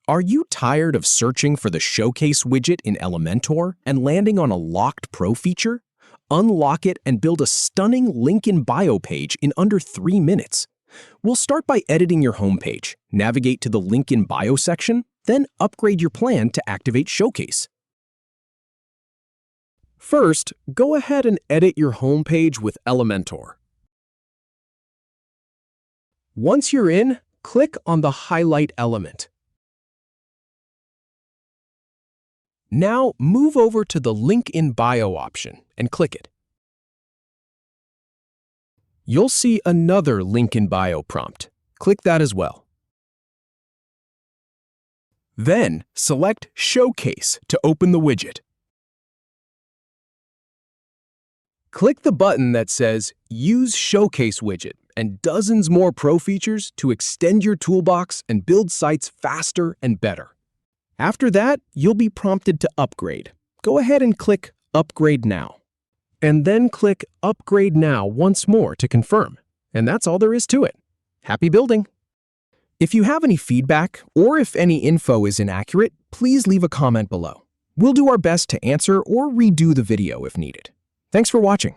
Are you tired of searching for the Showcase widget in Elementor and landing on a locked Pro feature? Unlock it and build a stunning link in bio page in under 3 minutes. We'll start by editing your homepage, navigate to the link in bio section, then upgrade your plan to activate Showcase. First, go ahead and edit your homepage with Elementor. Once you're in, click on the highlight element. Now move over to the Link in Bio option and click it. You'll see another Link in Bio prompt. Click that as well. Then select Showcase to open the widget. Click the button that says Use Showcase Widget and dozens more pro features to extend your toolbox and build sites faster and better. After that, you'll be prompted to upgrade. Go ahead and click Upgrade Now. And then click Upgrade Now once more to confirm. And that's all there is to it. Happy building! If you have any feedback or if any info is inaccurate, please leave a comment below. We'll do our best to answer or redo the video if needed. Thanks for watching.